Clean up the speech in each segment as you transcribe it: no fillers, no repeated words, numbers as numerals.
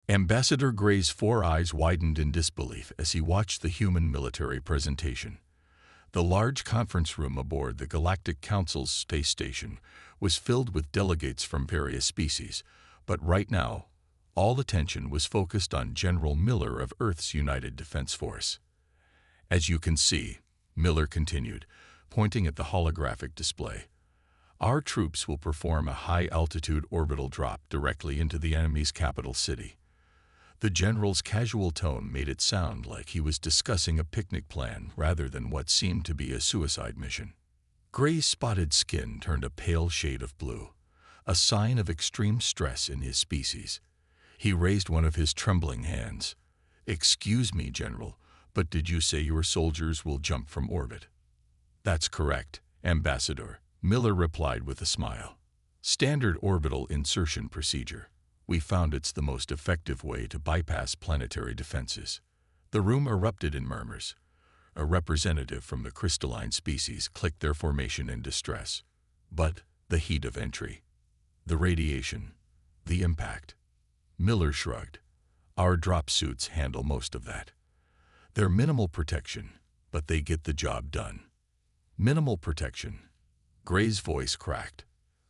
Ambassador Gray's four eyes widened in disbelief as he watched the human military presentation. The large conference room aboard the Galactic Council's space station was filled with delegates from various species, but right now, all attention was focused on General Miller of Earth's United Defense Force. As you can see, Miller continued, pointing at the holographic display, our troops will perform a high-altitude orbital drop directly into the enemy's capital city. The general's casual tone made it sound like he was discussing a picnic plan rather than what seemed to be a suicide mission. Gray's spotted skin turned a pale shade of blue, a sign of extreme stress in his species. He raised one of his trembling hands. "Excuse me, General, but did you say your soldiers will jump from orbit?" "That's correct, Ambassador," Miller replied with a smile. "Standard orbital insertion procedure. We found it's the most effective way to bypass planetary defenses." The room erupted in murmurs. A representative from the crystalline species clicked their formation in distress. But the heat of entry, the radiation, the impact. Miller shrugged. "Our drop suits handle most of that. They're minimal protection, but they get the job done." "Minimal protection?" Gray's voice cracked.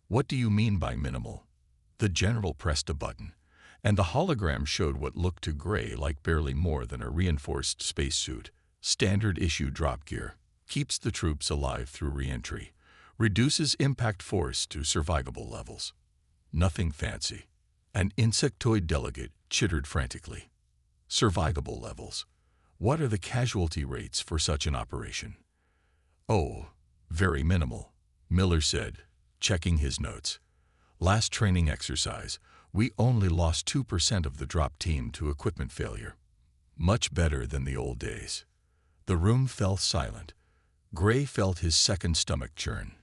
"What do you mean by minimal?" The general pressed a button, and the hologram showed what looked to Gray like barely more than a reinforced spacesuit. "Standard issue drop gear. Keeps the troops alive through re-entry. Reduces impact force to survivable levels. Nothing fancy." An insectoid delegate chittered frantically. "Survivable levels? What are the casualty rates for such an operation?" "Oh, very minimal," Miller said, checking his notes. "Last training exercise, we only lost 2% of the drop team to equipment failure. Much better than the old days." The room fell silent. Gray felt his second stomach churn.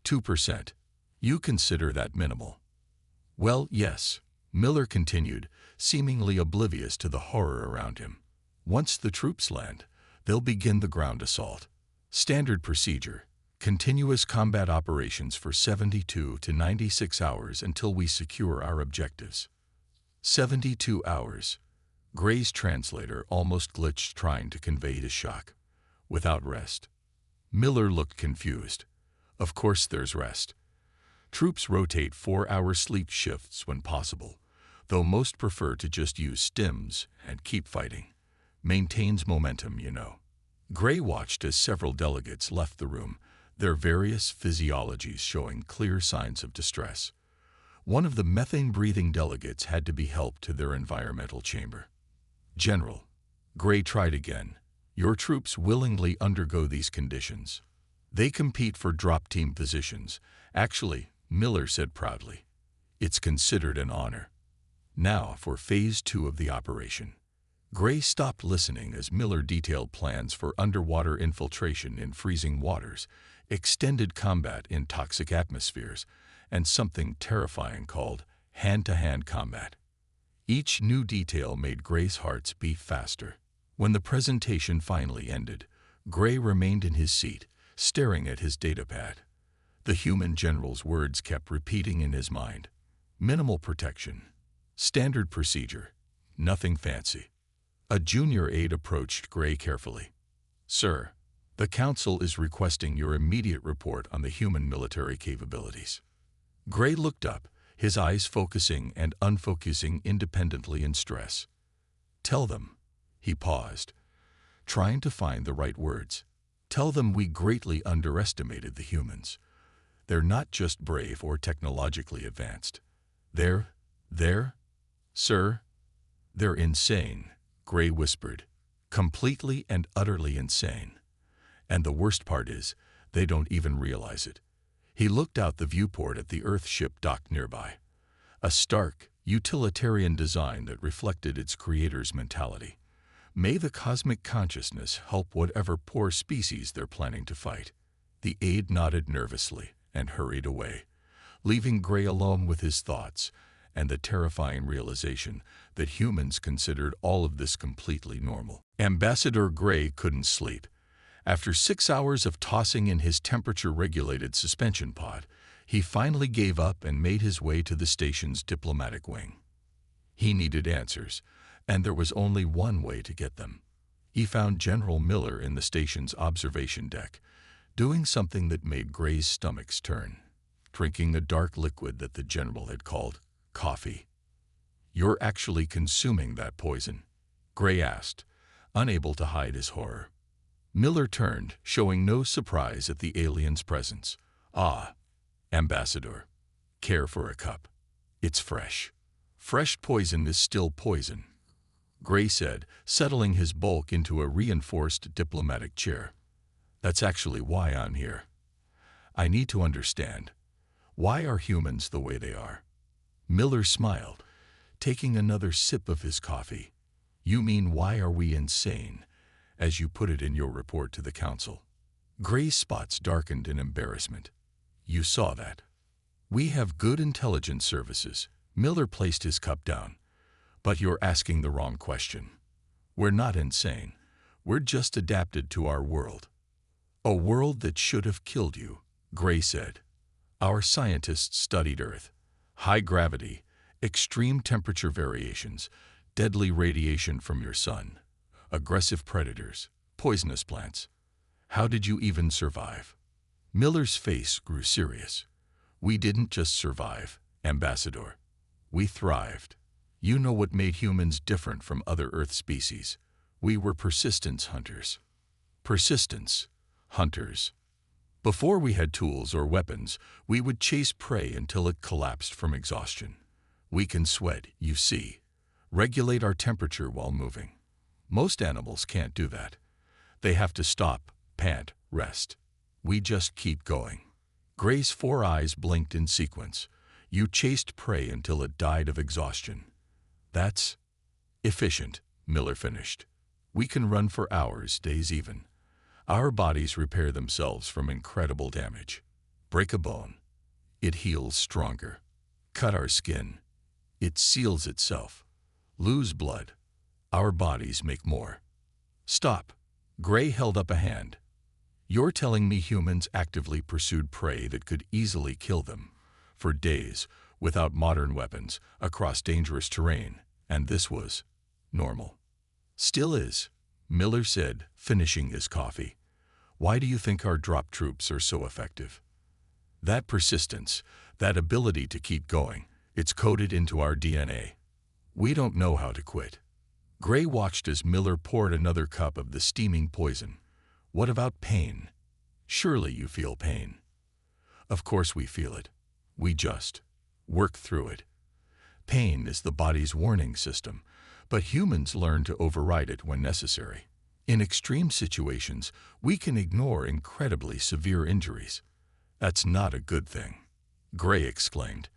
2%. You consider that minimal?" "Well, yes," Miller continued, seemingly oblivious to the horror around him. "Once the troops land, they'll begin the ground assault. Standard procedure. Continuous combat operations for 72 to 96 hours until we secure our objectives." 72 hours. Gray's translator almost glitched trying to convey his shock. "Without rest?" Miller looked confused. "Of course there's rest. Troops rotate 4-hour sleep shifts when possible, though most prefer to just use stims and keep fighting. Maintains momentum, you know." Gray watched as several delegates left the room, their various physiologies showing clear signs of distress. One of the methane-breathing delegates had to be helped to their environmental chamber. "General," Gray tried again, "your troops willingly undergo these conditions. They compete for drop team positions. Actually," Miller said proudly, "it's considered an honor. Now for Phase 2 of the operation." Gray stopped listening as Miller detailed plans for underwater infiltration in freezing waters, extended combat in toxic atmospheres, and something terrifying called hand-to-hand combat. Each new detail made Gray's heart beat faster. When the presentation finally ended, Gray remained in his seat, staring at his datapad. The human general's words kept repeating in his mind. Minimal protection. Standard procedure. Nothing fancy. A junior aide approached Gray carefully. "Sir, the Council is requesting your immediate report on the human military capabilities." Gray looked up, his eyes focusing and unfocusing independently in stress. "Tell them," he paused, trying to find the right words. "Tell them we greatly underestimated the humans. They're not just brave or technologically advanced. They're, sir, they're insane," Gray whispered. "Completely and utterly insane. And the worst part is, they don't even realize it." He looked out the viewport at the Earth ship docked nearby. A stark, utilitarian design that reflected its creator's mentality. May the cosmic consciousness help whatever poor species they're planning to fight. The aide nodded nervously and hurried away, leaving Gray alone with his thoughts and the terrifying realization that humans considered all of this completely normal. Ambassador Gray couldn't sleep. After 6 hours of tossing in his temperature-regulated suspension pod, he finally gave up and made his way to the station's diplomatic wing. He needed answers, and there was only one way to get them. He found General Miller in the station's observation deck, doing something that made Gray's stomachs turn, drinking a dark liquid that the general had called coffee. "You're actually consuming that poison?" Gray asked, unable to hide his horror. Miller turned, showing no surprise at the alien's presence. "Ah, Ambassador, care for a cup. It's fresh." "Fresh poison is still poison," Gray said, settling his bulk into a reinforced diplomatic chair. "That's actually why I'm here. I need to understand. Why are humans the way they are?" Miller smiled, taking another sip of his coffee. "You mean why are we insane, as you put it in your report to the council?" Gray's spots darkened in embarrassment. "You saw that. We have good intelligence services." Miller placed his cup down. "But you're asking the wrong question. We're not insane. We're just adapted to our world." "A world that should have killed you," Gray said. "Our scientists studied Earth. High gravity, extreme temperature variations, deadly radiation from your sun, aggressive predators, poisonous plants. How did you even survive?" Miller's face grew serious. "We didn't just survive, Ambassador. We thrived. You know what made humans different from other Earth species? We were persistence hunters." Persistence hunters. Before we had tools or weapons, we would chase prey until it collapsed from exhaustion. We can sweat, you see, regulate our temperature while moving. Most animals can't do that. They have to stop, pant, rest. We just keep going. Gray's 4 eyes blinked in sequence. "You chased prey until it died of exhaustion." "That's efficient," Miller finished. "We can run for hours, days even. Our bodies repair themselves from incredible damage. Break a bone, it heals stronger. Cut our skin, it seals itself. Lose blood, our bodies make more." "Stop." Gray held up a hand. "You're telling me humans actively pursued prey that could easily kill them, for days, without modern weapons, across dangerous terrain, and this was normal?" "Still is," Miller said, finishing his coffee. "Why do you think our drop troops are so effective? That persistence, that ability to keep going, it's coded into our DNA. We don't know how to quit." Gray watched as Miller poured another cup of the steaming poison. "What about pain? Surely you feel pain." "Of course we feel it. We just work through it. Pain is the body's warning system, but humans learn to override it when necessary. In extreme situations, we can ignore incredibly severe injuries. That's not a good thing," Gray exclaimed.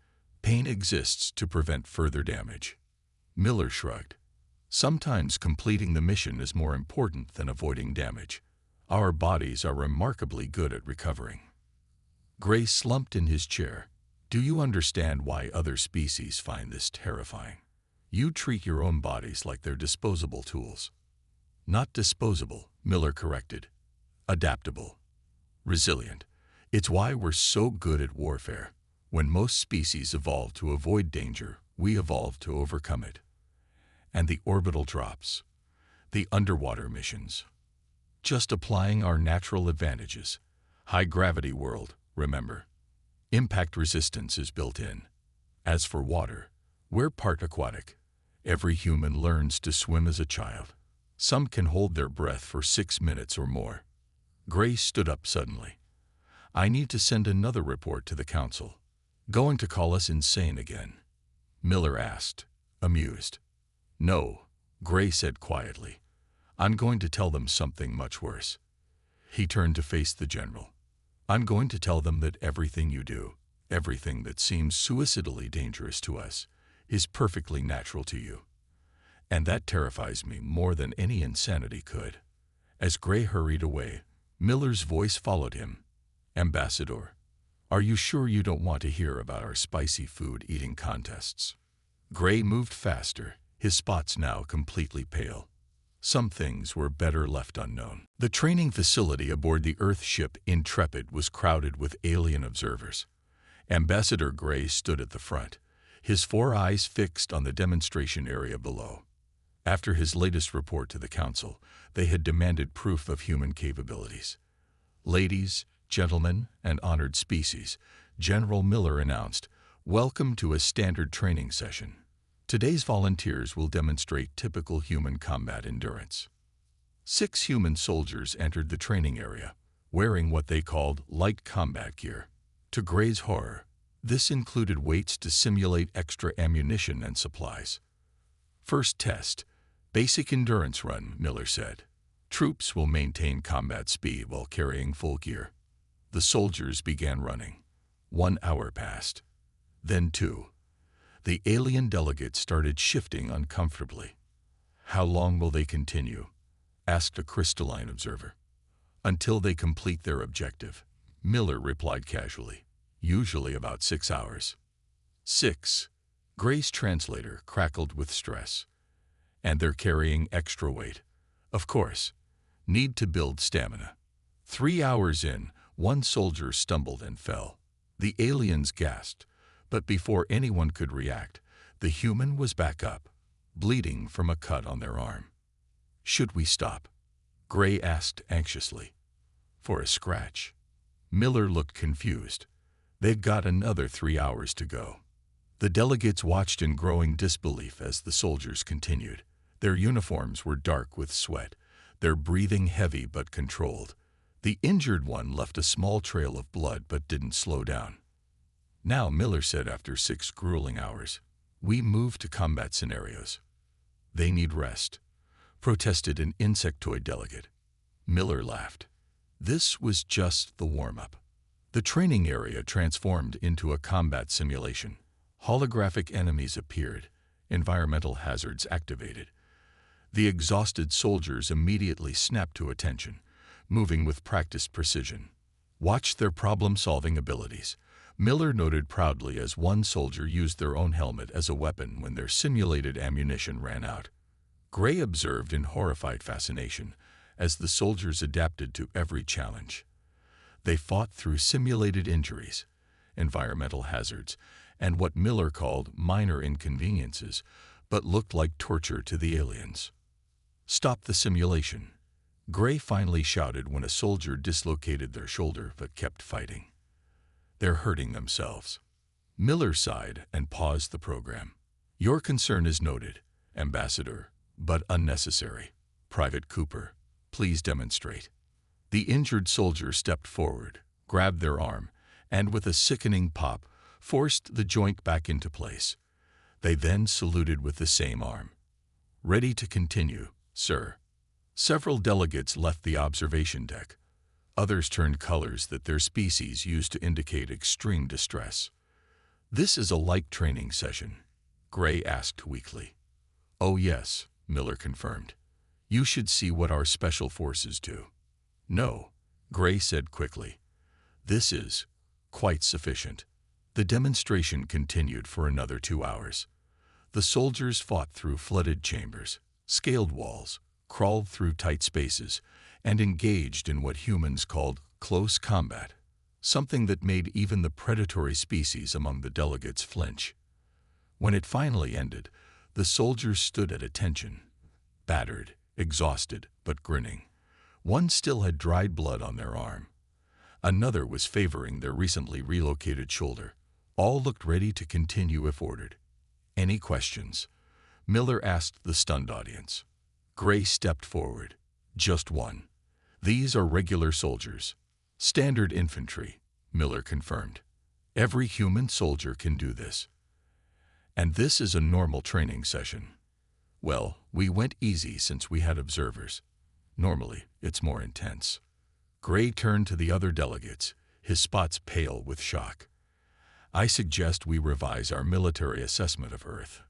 "Pain exists to prevent further damage." Miller shrugged. "Sometimes completing the mission is more important than avoiding damage. Our bodies are remarkably good at recovering." Gray slumped in his chair. "Do you understand why other species find this terrifying? You treat your own bodies like they're disposable tools." "Not disposable," Miller corrected. "Adaptable. Resilient. It's why we're so good at warfare. When most species evolve to avoid danger, we evolve to overcome it. And the orbital drops, the underwater missions. Just applying our natural advantages. High gravity world, remember. Impact resistance is built in. As for water, we're part aquatic. Every human learns to swim as a child. Some can hold their breath for 6 minutes or more." Gray stood up suddenly. "I need to send another report to the council." "Going to call us insane again?" Miller asked, amused. "No," Gray said quietly. "I'm going to tell them something much worse." He turned to face the general. "I'm going to tell them that everything you do, everything that seems suicidally dangerous to us, is perfectly natural to you. And that terrifies me more than any insanity could." As Gray hurried away, Miller's voice followed him. "Ambassador, are you sure you don't want to hear about our spicy food eating contests?" Gray moved faster, his spots now completely pale. Some things were better left unknown. The training facility aboard the Earth ship Intrepid was crowded with alien observers. Ambassador Gray stood at the front, his 4 eyes fixed on the demonstration area below. After his latest report to the council, they had demanded proof of human capabilities. "Ladies, gentlemen, and honored species," General Miller announced, "welcome to a standard training session. Today's volunteers will demonstrate typical human combat endurance." 6 human soldiers entered the training area, wearing what they called light combat gear. To Gray's horror, this included weights to simulate extra ammunition and supplies. "First test, basic endurance run," Miller said. "Troops will maintain combat speed while carrying full gear." The soldiers began running. 1 hour passed. Then 2. The alien delegates started shifting uncomfortably. "How long will they continue?" asked a crystalline observer. "Until they complete their objective," Miller replied casually. "Usually about 6 hours. 6. Gray's translator crackled with stress. "And they're carrying extra weight. Of course. Need to build stamina." 3 hours in, one soldier stumbled and fell. The aliens gasped, but before anyone could react, the human was back up, bleeding from a cut on their arm. "Should we stop?" Gray asked anxiously. "For a scratch." Miller looked confused. They'd got another 3 hours to go. The delegates watched in growing disbelief as the soldiers continued. Their uniforms were dark with sweat, their breathing heavy but controlled. The injured one left a small trail of blood but didn't slow down. "Now," Miller said after 6 grueling hours, "we move to combat scenarios." "They need rest," protested an insectoid delegate. Miller laughed. This was just the warm-up. The training area transformed into a combat simulation. Holographic enemies appeared, environmental hazards activated. The exhausted soldiers immediately snapped to attention, moving with practiced precision. "Watch their problem-solving abilities," Miller noted proudly as one soldier used their own helmet as a weapon when their simulated ammunition ran out. Gray observed in horrified fascination as the soldiers adapted to every challenge. They fought through simulated injuries, environmental hazards, and what Miller called minor inconveniences, but looked like torture to the aliens. "Stop the simulation," Gray finally shouted when a soldier dislocated their shoulder but kept fighting. "They're hurting themselves." Miller sighed and paused the program. "Your concern is noted, Ambassador, but unnecessary. Private Cooper, please demonstrate." The injured soldier stepped forward, grabbed their arm, and with a sickening pop, forced the joint back into place. They then saluted with the same arm. "Ready to continue, sir." Several delegates left the observation deck. Others turned colors that their species used to indicate extreme distress. "This is a light training session," Gray asked weakly. "Oh yes," Miller confirmed. "You should see what our special forces do." "No," Gray said quickly. "This is quite sufficient." The demonstration continued for another 2 hours. The soldiers fought through flooded chambers, scaled walls, crawled through tight spaces, and engaged in what humans called close combat, something that made even the predatory species among the delegates flinch. When it finally ended, the soldiers stood at attention, battered, exhausted, but grinning. One still had dried blood on their arm. Another was favoring their recently relocated shoulder. All looked ready to continue if ordered. "Any questions?" Miller asked the stunned audience. Gray stepped forward. "Just one. These are regular soldiers. Standard infantry," Miller confirmed. "Every human soldier can do this. And this is a normal training session. Well, we went easy since we had observers. Normally, it's more intense." Gray turned to the other delegates, his spots pale with shock. "I suggest we revise our military assessment of Earth."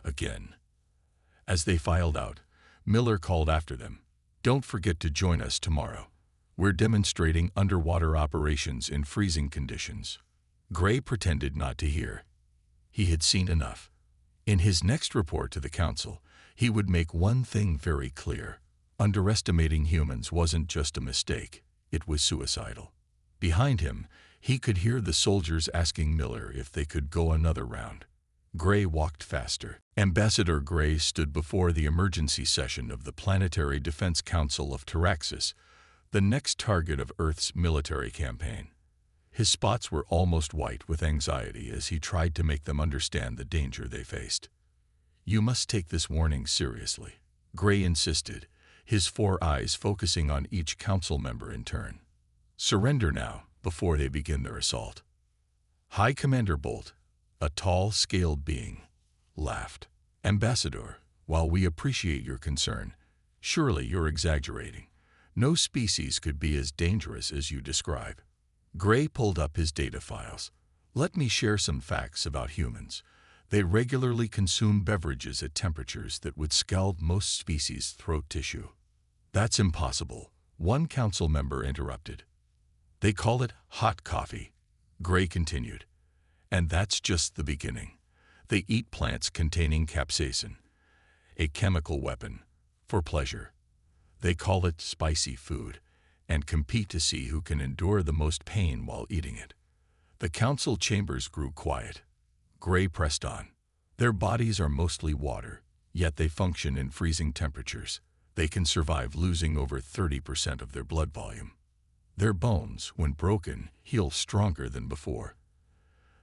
Again. As they filed out, Miller called after them, "Don't forget to join us tomorrow. We're demonstrating underwater operations in freezing conditions." Gray pretended not to hear. He had seen enough. In his next report to the council, he would make one thing very clear. Underestimating humans wasn't just a mistake, it was suicidal. Behind him, he could hear the soldiers asking Miller if they could go another round. Gray walked faster. Ambassador Gray stood before the emergency session of the Planetary Defense Council of Taraxis, the next target of Earth's military campaign. His spots were almost white with anxiety as he tried to make them understand the danger they faced. "You must take this warning seriously," Gray insisted, his 4 eyes focusing on each council member in turn. "Surrender now, before they begin their assault." High Commander Bolt, a tall, scaled being, laughed. "Ambassador, while we appreciate your concern, surely you're exaggerating. No species could be as dangerous as you describe." Gray pulled up his data files. "Let me share some facts about humans. They regularly consume beverages at temperatures that would scald most species' throat tissue." "That's impossible," one council member interrupted. "They call it hot coffee," Gray continued. "And that's just the beginning. They eat plants containing capsaicin, a chemical weapon, for pleasure. They call it spicy food, and compete to see who can endure the most pain while eating it." The council chambers grew quiet. Gray pressed on. "Their bodies are mostly water, yet they function in freezing temperatures. They can survive losing over 30% of their blood volume. Their bones, when broken, heal stronger than before.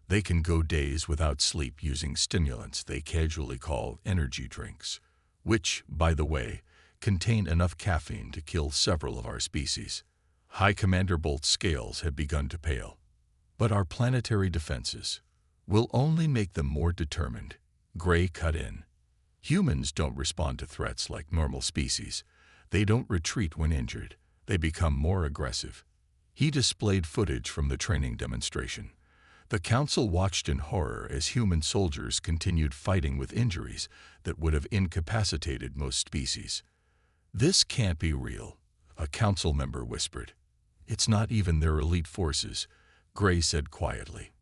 They can go days without sleep using stimulants they casually call energy drinks, which, by the way, contain enough caffeine to kill several of our species." High Commander Bolt's scales had begun to pale. "But our planetary defenses will only make them more determined," Gray cut in. "Humans don't respond to threats like normal species. They don't retreat when injured. They become more aggressive." He displayed footage from the training demonstration. The council watched in horror as human soldiers continued fighting with injuries that would have incapacitated most species. "This can't be real," a council member whispered. "It's not even their elite forces," Gray said quietly.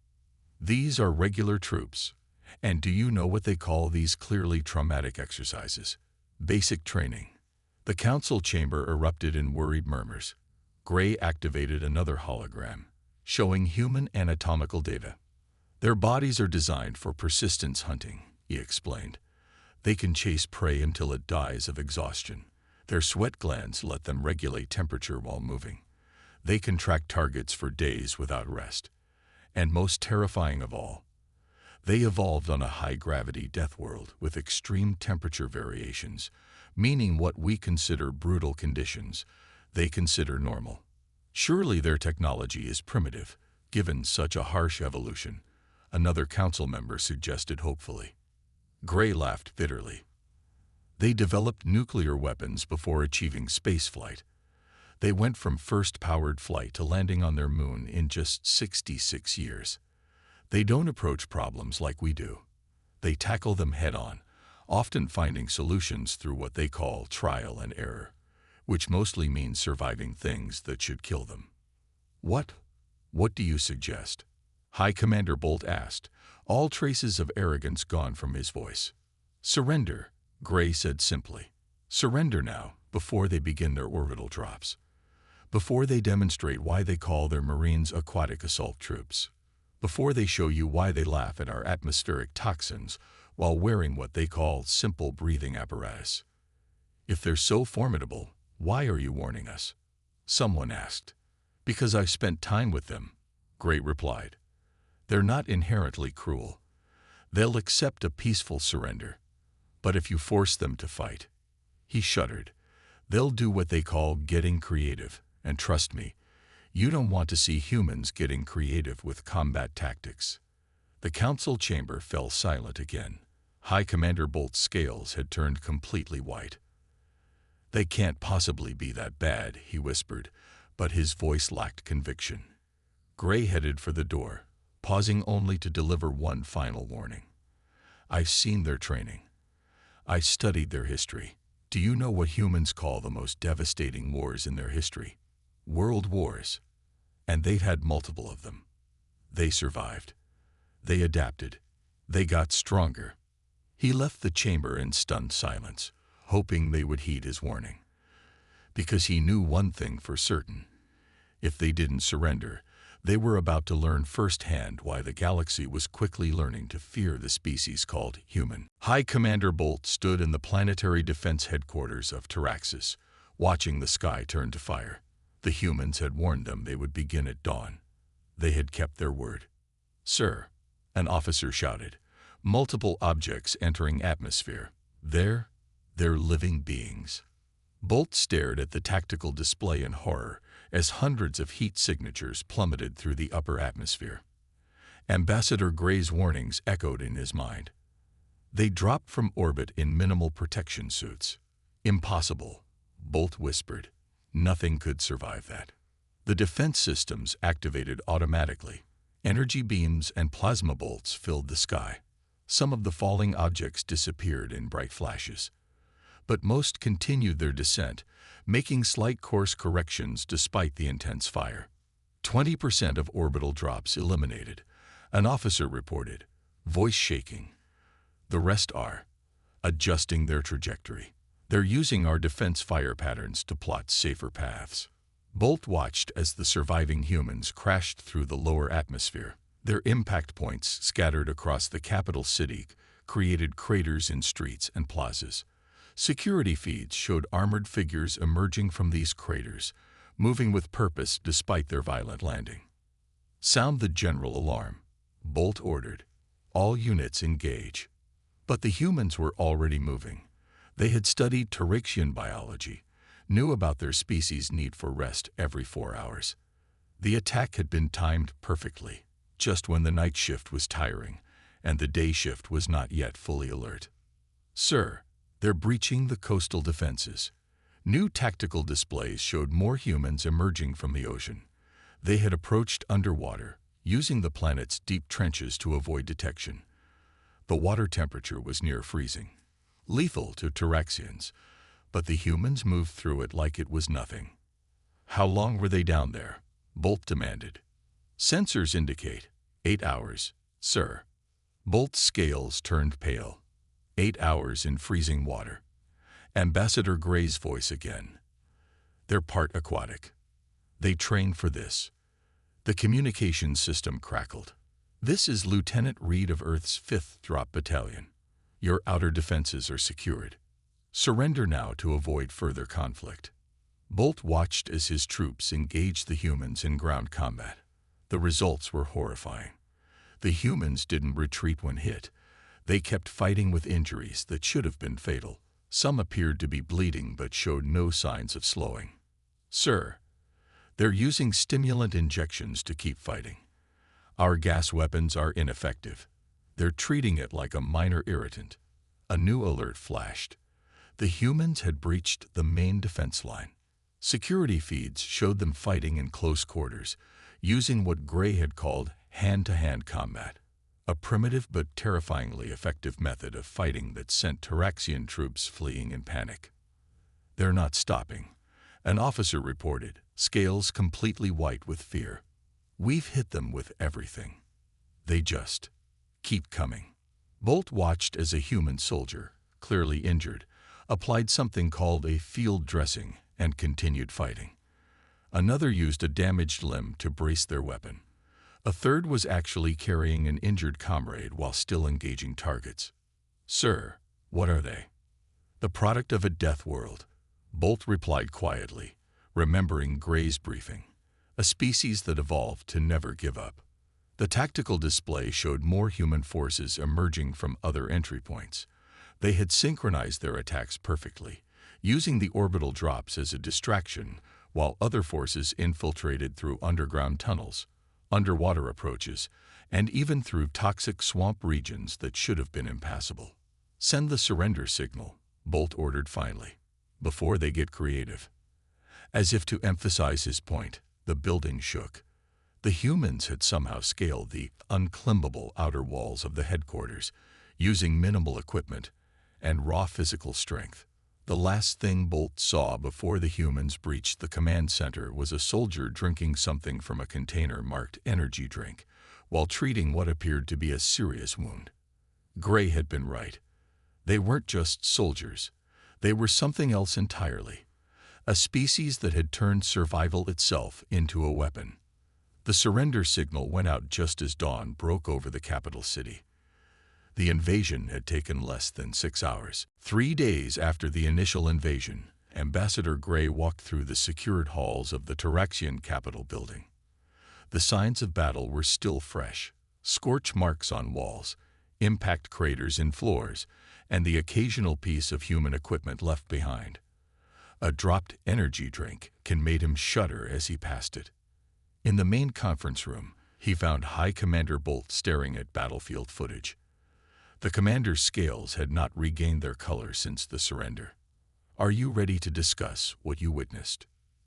"These are regular troops. And do you know what they call these clearly traumatic exercises? Basic training." The council chamber erupted in worried murmurs. Gray activated another hologram, showing human anatomical data. "Their bodies are designed for persistence hunting," he explained. "They can chase prey until it dies of exhaustion. Their sweat glands let them regulate temperature while moving. They can track targets for days without rest. And most terrifying of all, they evolved on a high-gravity death world with extreme temperature variations, meaning what we consider brutal conditions, they consider normal. Surely their technology is primitive, given such a harsh evolution," another council member suggested hopefully. Gray laughed bitterly. "They developed nuclear weapons before achieving spaceflight. They went from first powered flight to landing on their moon in just 66 years. They don't approach problems like we do. They tackle them head-on, often finding solutions through what they call trial and error, which mostly means surviving things that should kill them." What do you suggest?" High Commander Bolt asked, all traces of arrogance gone from his voice. "Surrender," Gray said simply. "Surrender now, before they begin their orbital drops. Before they demonstrate why they call their Marines aquatic assault troops. Before they show you why they laugh at our atmospheric toxins while wearing what they call simple breathing apparatus. If they're so formidable, why are you warning us?" someone asked. "Because I've spent time with them," Gray replied. "They're not inherently cruel. They'll accept a peaceful surrender. But if you force them to fight," he shuddered, "they'll do what they call getting creative. And trust me, you don't want to see humans getting creative with combat tactics." The council chamber fell silent again. High Commander Bolt's scales had turned completely white. "They can't possibly be that bad," he whispered, but his voice lacked conviction. Gray headed for the door, pausing only to deliver one final warning. "I've seen their training. I studied their history. Do you know what humans call the most devastating wars in their history? World wars. And they've had multiple of them. They survived. They adapted. They got stronger." He left the chamber in stunned silence, hoping they would heed his warning. Because he knew one thing for certain. If they didn't surrender, They were about to learn firsthand why the galaxy was quickly learning to fear the species called human. High Commander Bolt stood in the planetary defense headquarters of Taraxis, watching the sky turn to fire. The humans had warned them they would begin at dawn. They had kept their word. "Sir," an officer shouted, "multiple objects entering atmosphere. They're living beings." Bolt stared at the tactical display in horror as hundreds of heat signatures plummeted through the upper atmosphere. Ambassador Gray's warnings echoed in his mind. They dropped from orbit in minimal protection suits. "Impossible," Bolt whispered. "Nothing could survive that." The defense systems activated automatically. Energy beams and plasma bolts filled the sky. Some of the falling objects disappeared in bright flashes, but most continued their descent, making slight course corrections despite the intense fire. 20% of orbital drops eliminated, an officer reported, voice shaking. "The rest are adjusting their trajectory. They're using our defense fire patterns to plot safer paths." Bolt watched as the surviving humans crashed through the lower atmosphere. Their impact points scattered across the capital city created craters in streets and plazas. Security feeds showed armored figures emerging from these craters, moving with purpose despite their violent landing. "Sound the general alarm," Bolt ordered. "All units engage." But the humans were already moving. They had studied Taraxian biology, knew about their species' need for rest every 4 hours. The attack had been timed perfectly, just when the night shift was tiring and the day shift was not yet fully alert. "Sir, they're breaching the coastal defenses." New tactical displays showed more humans emerging from the ocean. They had approached underwater, using the planet's deep trenches to avoid detection. The water temperature was near freezing, lethal to Taraxians, but the humans moved through it like it was nothing. "How long were they down there?" Bolt demanded. "Sensors indicate 8 hours, sir." Bolt's scales turned pale. 8 hours in freezing water. Ambassador Gray's voice again. "They're part aquatic. They trained for this." The communications system crackled. "This is Lieutenant Reed of Earth's 5th Drop Battalion. Your outer defenses are secured. Surrender now to avoid further conflict." Bolt watched as his troops engaged the humans in ground combat. The results were horrifying. The humans didn't retreat when hit. They kept fighting with injuries that should have been fatal. Some appeared to be bleeding but showed no signs of slowing. "Sir, they're using stimulant injections to keep fighting. Our gas weapons are ineffective. They're treating it like a minor irritant." A new alert flashed. The humans had breached the main defense line. Security feeds showed them fighting in close quarters, using what Gray had called hand-to-hand combat, a primitive but terrifyingly effective method of fighting that sent Taraxian troops fleeing in panic. "They're not stopping," an officer reported, scales completely white with fear. "We've hit them with everything. They just keep coming." Bolt watched as a human soldier, clearly injured, applied something called a field dressing and continued fighting. Another used a damaged limb to brace their weapon. A third was actually carrying an injured comrade while still engaging targets. "Sir, what are they?" "The product of a death world," Bolt replied quietly, remembering Gray's briefing. "A species that evolved to never give up." The tactical display showed more human forces emerging from other entry points. They had synchronized their attacks perfectly, using the orbital drops as a distraction, while other forces infiltrated through underground tunnels, underwater approaches, and even through toxic swamp regions that should have been impassable. "Send the surrender signal," Bolt ordered finally, "before they get creative." As if to emphasize his point, the building shook. The humans had somehow scaled the unclimbable outer walls of the headquarters, using minimal equipment and raw physical strength. The last thing Bolt saw before the humans breached the command center was a soldier drinking something from a container marked energy drink, while treating what appeared to be a serious wound. Gray had been right. They weren't just soldiers. They were something else entirely. A species that had turned survival itself into a weapon. The surrender signal went out just as dawn broke over the capital city. The invasion had taken less than 6 hours. 3 days after the initial invasion, Ambassador Gray walked through the secured halls of the Tyraxian Capitol building. The signs of battle were still fresh: scorch marks on walls, impact craters in floors, and the occasional piece of human equipment left behind. A dropped energy drink can made him shudder as he passed it. In the main conference room, he found High Commander Bolt staring at battlefield footage. The commander's scales had not regained their color since the surrender. "Are you ready to discuss what you witnessed?"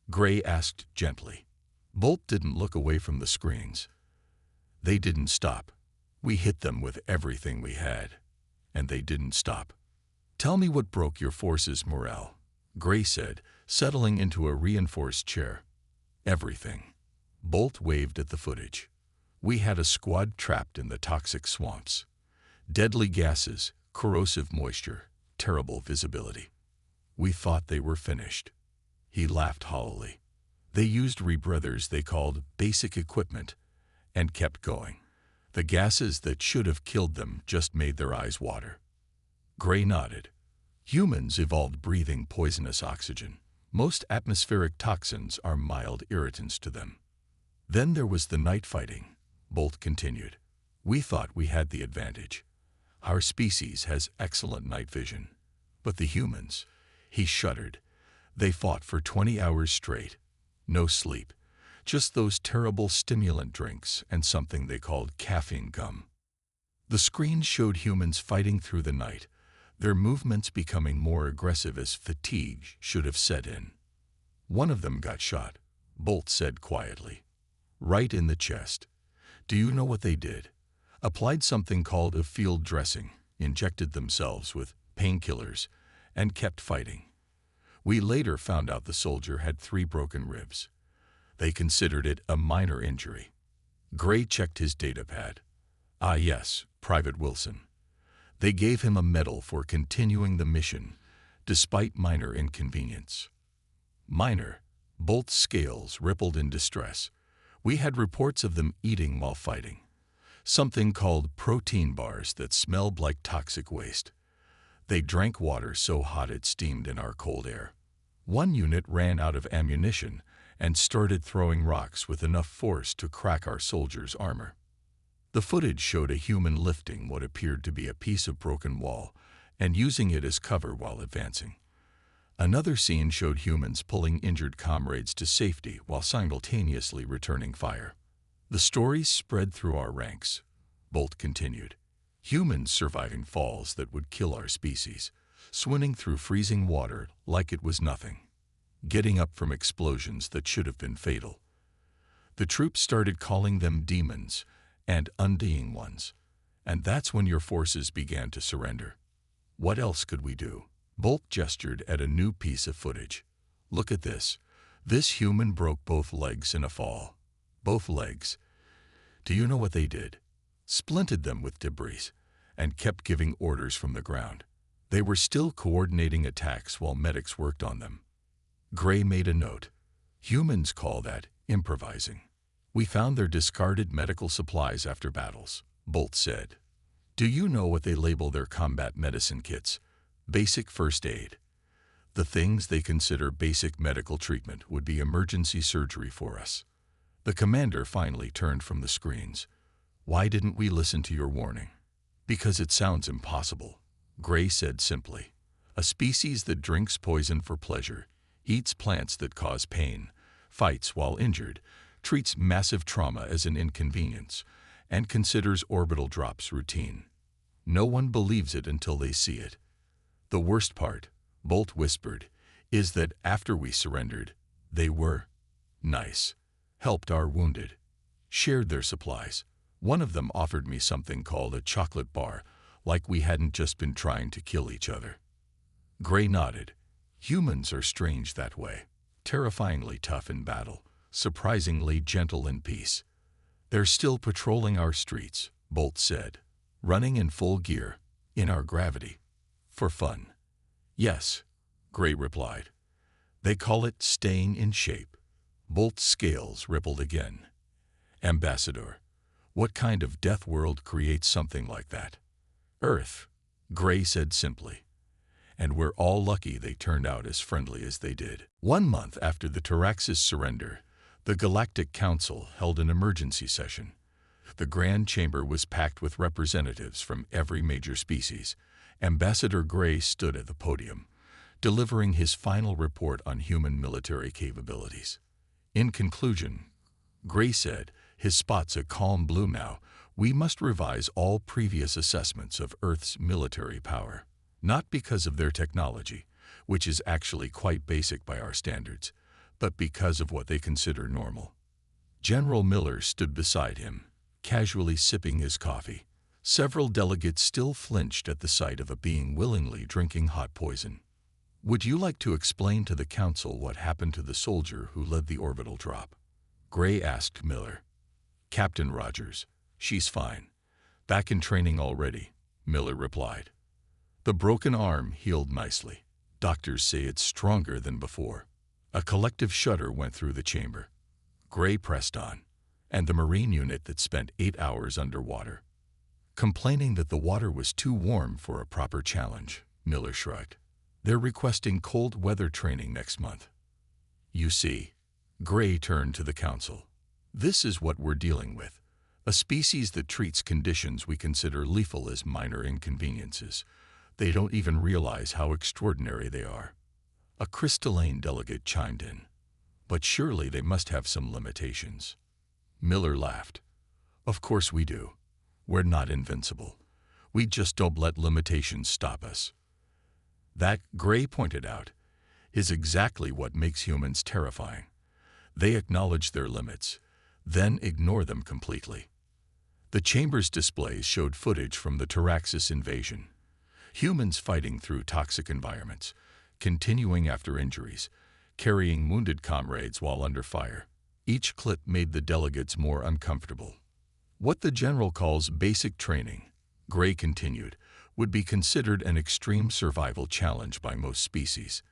Gray asked gently. Bolt didn't look away from the screens. "They didn't stop. We hit them with everything we had. And they didn't stop." "Tell me what broke your force's morale," Gray said, settling into a reinforced chair. "Everything." Bolt waved at the footage. "We had a squad trapped in the toxic swamps. Deadly gases, corrosive moisture, terrible visibility. We thought they were finished." He laughed hollowly. "They used rebreathers they called basic equipment and kept going. The gases that should have killed them just made their eyes water." Gray nodded. "Humans evolved breathing poisonous oxygen. Most atmospheric toxins are mild irritants to them." "Then there was the night fighting," Bolt continued. "We thought we had the advantage. Our species has excellent night vision. But the humans," he shuddered, "they fought for 20 hours straight. No sleep. Just those terrible stimulant drinks and something they called caffeine gum." The screens showed humans fighting through the night, their movements becoming more aggressive as fatigue should have set in. "One of them got shot," Bolt said quietly. "Right in the chest. Do you know what they did? Applied something called a field dressing, injected themselves with painkillers, and kept fighting. We later found out the soldier had 3 broken ribs. They considered it a minor injury." Gray checked his datapad. "Ah yes, Private Wilson. They gave him a medal for continuing the mission, despite minor inconvenience." "Minor?" Bolt's scales rippled in distress. "We had reports of them eating while fighting. Something called protein bars that smelled like toxic waste. They drank water so hot it steamed in our cold air. One unit ran out of ammunition and started throwing rocks with enough force to crack our soldiers' armor." The footage showed a human lifting what appeared to be a piece of broken wall and using it as cover while advancing. Another scene showed humans pulling injured comrades to safety while simultaneously returning fire. "The stories spread through our ranks," Bolt continued. "Humans surviving falls that would kill our species, swimming through freezing water like it was nothing, getting up from explosions that should have been fatal. The troops started calling them demons and undying ones, and that's when your forces began to surrender. What else could we do?" Bolt gestured at a new piece of footage. "Look at this. This human broke both legs in a fall. Both legs. Do you know what they did? Splinted them with debris and kept giving orders from the ground. They were still coordinating attacks while medics worked on them." Gray made a note. "Humans call that improvising. We found their discarded medical supplies after battles," Bolt said. "Do you know what they label their combat medicine kits? Basic first aid. The things they consider basic medical treatment would be emergency surgery for us." The commander finally turned from the screens. "Why didn't we listen to your warning?" "Because it sounds impossible," Gray said simply. "A species that drinks poison for pleasure, eats plants that cause pain, fights while injured, treats massive trauma as an inconvenience, and considers orbital drops routine. No one believes it until they see it. The worst part," Bolt whispered, "is that after we surrendered, they were nice, helped our wounded, shared their supplies. One of them offered me something called a chocolate bar, like we hadn't just been trying to kill each other." Gray nodded. "Humans are strange that way. Terrifyingly tough in battle, surprisingly gentle in peace." "They're still patrolling our streets," Bolt said, "running in full gear, in our gravity. For fun." "Yes," Gray replied. "They call it staying in shape." Bolt's scales rippled again. Ambassador, what kind of death world creates something like that? Earth, Gray said simply. And we're all lucky they turned out as friendly as they did. 1 month after the Taraxis surrender, the Galactic Council held an emergency session. The Grand Chamber was packed with representatives from every major species. Ambassador Gray stood at the podium, delivering his final report on human military capabilities. In conclusion, Gray said, his spots a calm blue now, we must revise all previous assessments of Earth's military power. Not because of their technology, which is actually quite basic by our standards, but because of what they consider normal. General Miller stood beside him, casually sipping his coffee. Several delegates still flinched at the sight of a being willingly drinking hot poison. Would you like to explain to the council what happened to the soldier who led the orbital drop? Gray asked Miller. Captain Rogers, she's fine. Back in training already, Miller replied. The broken arm healed nicely. Doctors say it's stronger than before. A collective shudder went through the chamber. Gray pressed on. And the Marine unit that spent 8 hours underwater, complaining that the water was too warm for a proper challenge, Miller shrugged. They're requesting cold weather training next month. You see, Gray turned to the council. This is what we're dealing with. A species that treats conditions we consider lethal as minor inconveniences. They don't even realize how extraordinary they are. A crystalline delegate chimed in. But surely they must have some limitations. Miller laughed. Of course we do. We're not invincible. We just don't let limitations stop us. That, Gray pointed out, is exactly what makes humans terrifying. They acknowledge their limits, then ignore them completely. The chamber's displays showed footage from the Taraxis invasion. Humans fighting through toxic environments, continuing after injuries, carrying wounded comrades while under fire. Each clip made the delegates more uncomfortable. What the general calls basic training, Gray continued, would be considered an extreme survival challenge by most species.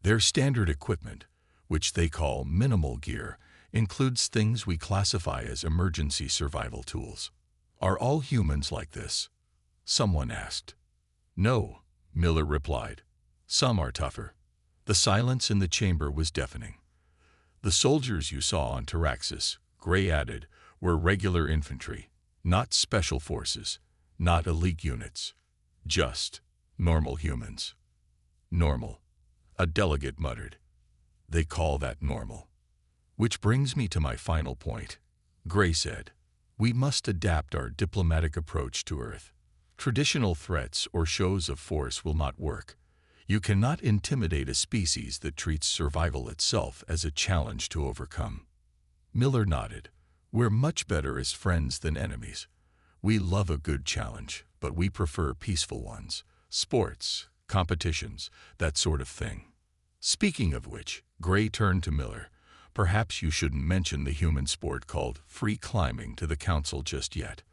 Their standard equipment, which they call minimal gear, includes things we classify as emergency survival tools. Are all humans like this? Someone asked. No, Miller replied. Some are tougher. The silence in the chamber was deafening. The soldiers you saw on Taraxis, Gray added, were regular infantry, not special forces, not elite units. Just normal humans. Normal, a delegate muttered. They call that normal. Which brings me to my final point. Gray said, we must adapt our diplomatic approach to Earth. Traditional threats or shows of force will not work. You cannot intimidate a species that treats survival itself as a challenge to overcome. Miller nodded. We're much better as friends than enemies. We love a good challenge, but we prefer peaceful ones. Sports, competitions, that sort of thing. Speaking of which, Gray turned to Miller. Perhaps you shouldn't mention the human sport called free climbing to the council just yet,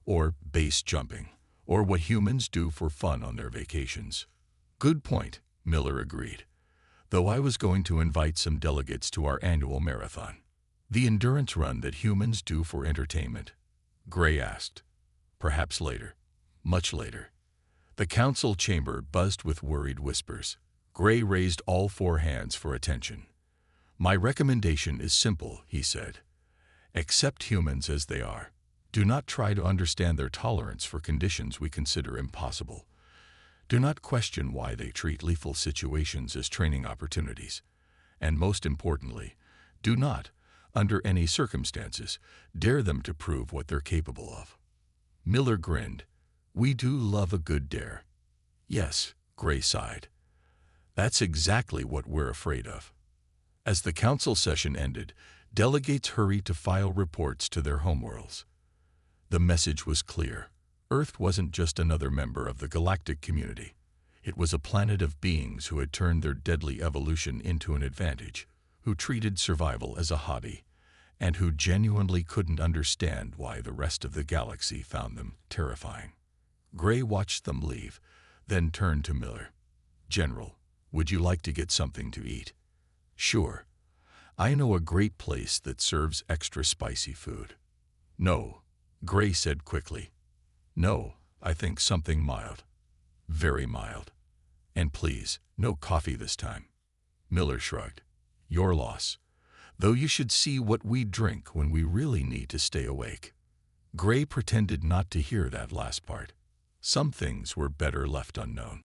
or base jumping, or what humans do for fun on their vacations. Good point, Miller agreed, though I was going to invite some delegates to our annual marathon. The endurance run that humans do for entertainment, Gray asked. Perhaps later. Much later. The council chamber buzzed with worried whispers. Gray raised all 4 hands for attention. My recommendation is simple, he said. Accept humans as they are. Do not try to understand their tolerance for conditions we consider impossible. Do not question why they treat lethal situations as training opportunities. And most importantly, do not, under any circumstances, dare them to prove what they're capable of. Miller grinned. We do love a good dare. Yes, Gray sighed. That's exactly what we're afraid of. As the council session ended, delegates hurried to file reports to their homeworlds. The message was clear. Earth wasn't just another member of the galactic community. It was a planet of beings who had turned their deadly evolution into an advantage, who treated survival as a hobby, and who genuinely couldn't understand why the rest of the galaxy found them terrifying. Gray watched them leave, then turned to Miller. General, would you like to get something to eat? Sure. I know a great place that serves extra spicy food. No, Gray said quickly. No, I think something mild. Very mild. And please, no coffee this time. Miller shrugged. Your loss. Though you should see what we drink when we really need to stay awake. Gray pretended not to hear that last part. Some things were better left unknown.